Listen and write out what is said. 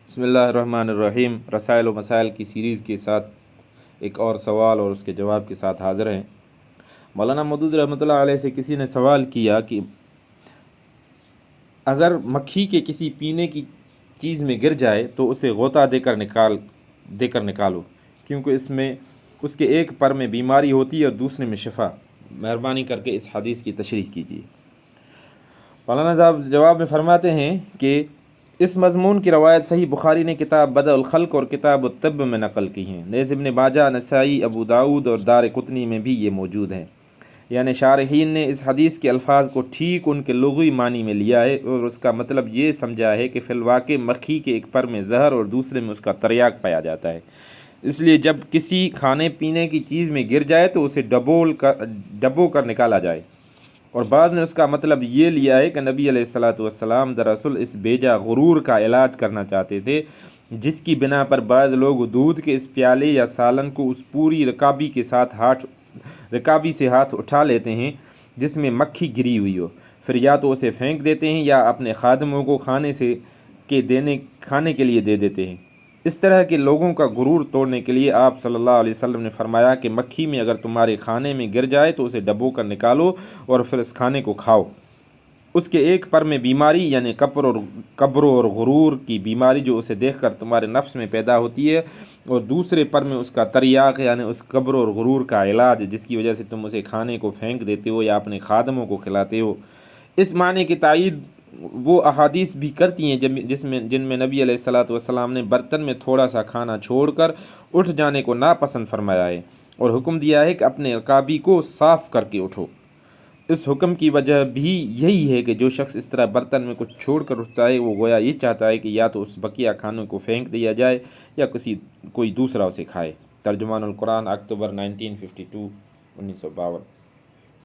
بسم اللہ الرحمن الرحیم۔ رسائل و مسائل کی سیریز کے ساتھ ایک اور سوال اور اس کے جواب کے ساتھ حاضر ہیں۔ مولانا مودود رحمۃ اللہ علیہ سے کسی نے سوال کیا کہ اگر مکھی کے کسی پینے کی چیز میں گر جائے تو اسے غوطہ دے کر نکالو، کیونکہ اس میں اس کے ایک پر میں بیماری ہوتی ہے اور دوسرے میں شفا۔ مہربانی کر کے اس حدیث کی تشریح کیجیے۔ مولانا صاحب جواب میں فرماتے ہیں کہ اس مضمون کی روایت صحیح بخاری نے کتاب بدء الخلق اور کتاب الطب میں نقل کی ہیں، نیز ابن ماجہ، نسائی، ابو داؤد اور دارقطنی میں بھی یہ موجود ہیں۔ یعنی شارحین نے اس حدیث کے الفاظ کو ٹھیک ان کے لغوی معنی میں لیا ہے اور اس کا مطلب یہ سمجھا ہے کہ فی الواقع مکھی کے ایک پر میں زہر اور دوسرے میں اس کا تریاق پایا جاتا ہے، اس لیے جب کسی کھانے پینے کی چیز میں گر جائے تو اسے ڈبو کر نکالا جائے۔ اور بعض نے اس کا مطلب یہ لیا ہے کہ نبی علیہ الصلاۃ والسلام دراصل اس بیجا غرور کا علاج کرنا چاہتے تھے، جس کی بنا پر بعض لوگ دودھ کے اس پیالے یا سالن کو اس پوری رکابی سے ہاتھ اٹھا لیتے ہیں جس میں مکھی گری ہوئی ہو، پھر یا تو اسے پھینک دیتے ہیں یا اپنے خادموں کو کھانے کے لیے دے دیتے ہیں۔ اس طرح کے لوگوں کا غرور توڑنے کے لیے آپ صلی اللہ علیہ وسلم نے فرمایا کہ مکھی میں اگر تمہارے کھانے میں گر جائے تو اسے ڈبو کر نکالو اور پھر اس کھانے کو کھاؤ۔ اس کے ایک پر میں بیماری یعنی کبر اور غرور کی بیماری جو اسے دیکھ کر تمہارے نفس میں پیدا ہوتی ہے، اور دوسرے پر میں اس کا تریاق یعنی اس کبر اور غرور کا علاج جس کی وجہ سے تم اسے کھانے کو پھینک دیتے ہو یا اپنے خادموں کو کھلاتے ہو۔ اس معنی کی تائید وہ احادیث بھی کرتی ہیں جن میں نبی علیہ الصلاۃ والسلام نے برتن میں تھوڑا سا کھانا چھوڑ کر اٹھ جانے کو ناپسند فرمایا ہے اور حکم دیا ہے کہ اپنے رکابی کو صاف کر کے اٹھو۔ اس حکم کی وجہ بھی یہی ہے کہ جو شخص اس طرح برتن میں کچھ چھوڑ کر اٹھتا ہے وہ گویا یہ چاہتا ہے کہ یا تو اس بقیہ کھانوں کو پھینک دیا جائے یا کوئی دوسرا اسے کھائے۔ ترجمان القرآن، اکتوبر 1952، 1952۔